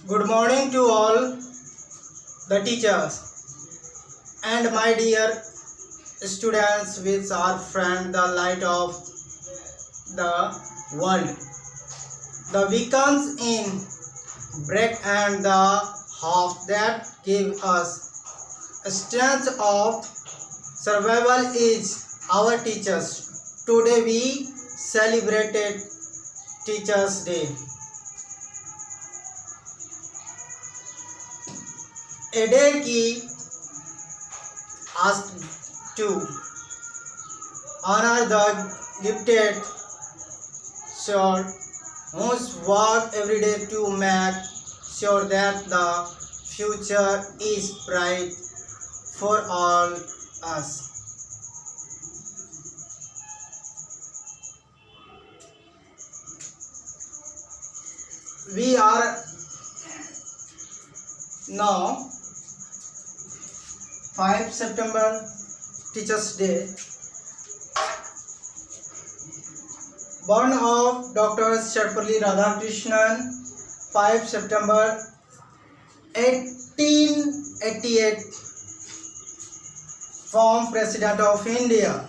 Good morning to all the teachers and my dear students which are friend the light of the world. The beacons in break and the hope that give us a strength of survival is our teachers. Today we celebrated Teachers Day. A day key asked to honor the gifted soul whose work every day to make sure that the future is bright for all us. We are now 5 September Teachers Day. Born of Dr. Sarvepalli Radhakrishnan, 5 September 1888, former President of India.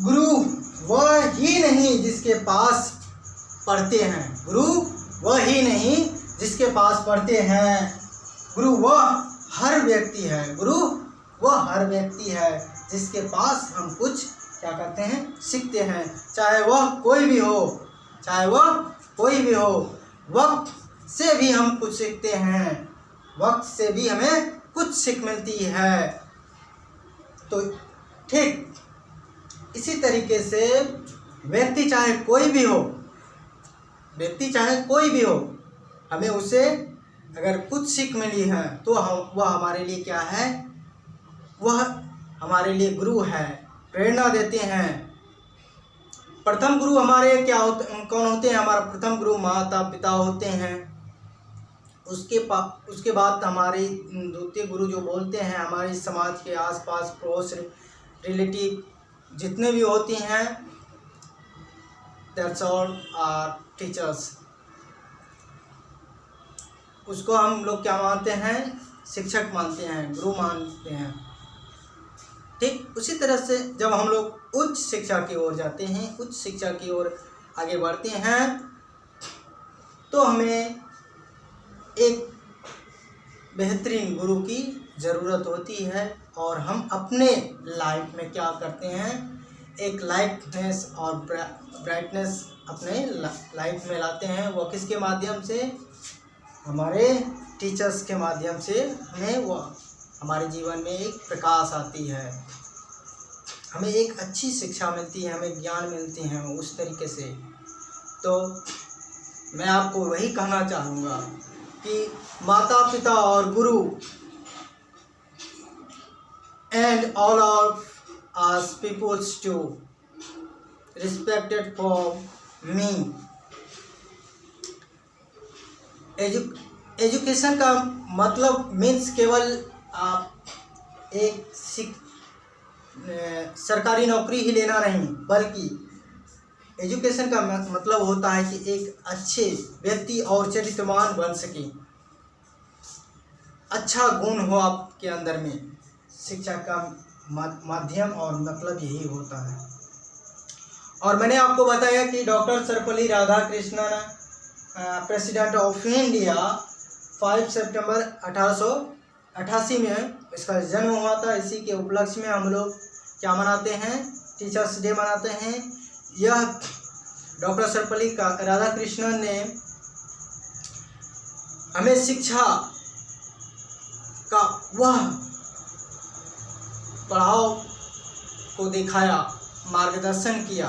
गुरु वह ही नहीं जिसके पास पढ़ते हैं, गुरु वह ही नहीं जिसके पास पढ़ते हैं, गुरु वह हर व्यक्ति है, गुरु वह हर व्यक्ति है जिसके पास हम कुछ क्या करते हैं, सीखते हैं, चाहे वह कोई भी हो, चाहे वह कोई भी हो। वक्त से भी हम कुछ सीखते हैं, वक्त से भी हमें कुछ सीख मिलती है। तो ठीक इसी तरीके से व्यक्ति चाहे कोई भी हो, व्यक्ति चाहे कोई भी हो, हमें उसे अगर कुछ सीख मिली है तो वह हमारे लिए क्या है, वह हमारे लिए गुरु है, प्रेरणा देते हैं। प्रथम गुरु हमारे कौन होते हैं? हमारा प्रथम गुरु माता पिता होते हैं। उसके बाद हमारे द्वितीय गुरु जो बोलते हैं हमारे समाज के आसपास पड़ोस रिलेटिव जितने भी होती हैं, दैट्स ऑल आर टीचर्स। उसको हम लोग क्या मानते हैं? शिक्षक मानते हैं, गुरु मानते हैं। ठीक उसी तरह से जब हम लोग उच्च शिक्षा की ओर जाते हैं, उच्च शिक्षा की ओर आगे बढ़ते हैं, तो हमें एक बेहतरीन गुरु की ज़रूरत होती है और हम अपने लाइफ में क्या करते हैं, एक लाइटनेस और ब्राइटनेस अपने लाइफ में लाते हैं। वो किसके माध्यम से? हमारे टीचर्स के माध्यम से हमें वो हमारे जीवन में एक प्रकाश आती है, हमें एक अच्छी शिक्षा मिलती है, हमें ज्ञान मिलती हैं उस तरीके से। तो मैं आपको वही कहना चाहूँगा कि माता पिता और गुरु and all of us peoples too respected for me। Education का मतलब मीन्स केवल आप एक सरकारी नौकरी ही लेना नहीं, बल्कि एजुकेशन का मतलब होता है कि एक अच्छे व्यक्ति और चरित्रवान बन सके, अच्छा गुण हो आपके अंदर में। शिक्षा का माध्यम और मतलब यही होता है। और मैंने आपको बताया कि doctor Sarvepalli Radhakrishnan president of India 5 सितंबर 1888 में इसका जन्म हुआ था। इसी के उपलक्ष्य में हम लोग क्या मनाते हैं? टीचर्स डे मनाते हैं। यह डॉक्टर सर्वपल्ली राधाकृष्णन ने हमें शिक्षा का वह पढ़ाओ को दिखाया, मार्गदर्शन किया।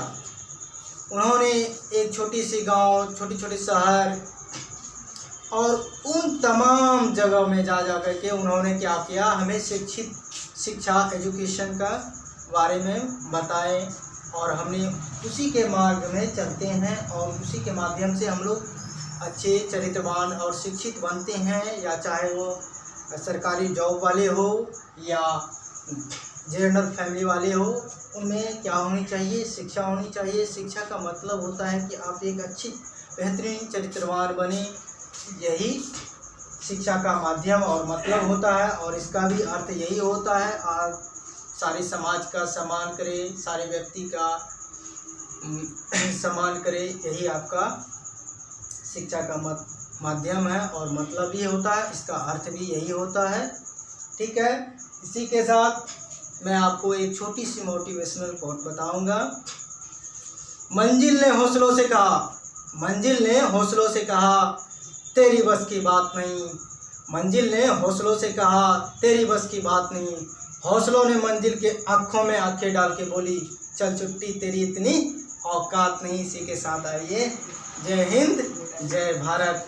उन्होंने एक छोटी सी गांव, छोटी छोटी शहर और उन तमाम जगहों में जा कर के उन्होंने क्या किया, हमें शिक्षा एजुकेशन का बारे में बताए और हमने उसी के मार्ग में चलते हैं और उसी के माध्यम से हम लोग अच्छे चरित्रवान और शिक्षित बनते हैं। या चाहे वो सरकारी जॉब वाले हो या जनरल फैमिली वाले हो, उनमें क्या होनी चाहिए? शिक्षा होनी चाहिए। शिक्षा का मतलब होता है कि आप एक अच्छी बेहतरीन चरित्रवान बने, यही शिक्षा का माध्यम और मतलब होता है। और इसका भी अर्थ यही होता है, आप सारे समाज का सम्मान करें, सारे व्यक्ति का सम्मान करें, यही आपका शिक्षा का माध्यम है और मतलब भी होता है, इसका अर्थ भी यही होता है। ठीक है, इसी के साथ मैं आपको एक छोटी सी मोटिवेशनल कोट बताऊंगा। मंजिल ने हौसलों से कहा, मंजिल ने हौसलों से कहा तेरी बस की बात नहीं, मंजिल ने हौसलों से कहा तेरी बस की बात नहीं, हौसलों ने मंजिल के आँखों में आंखें डाल के बोली चल छुट्टी तेरी इतनी औकात नहीं। इसी के साथ आइए, जय हिंद, जय भारत।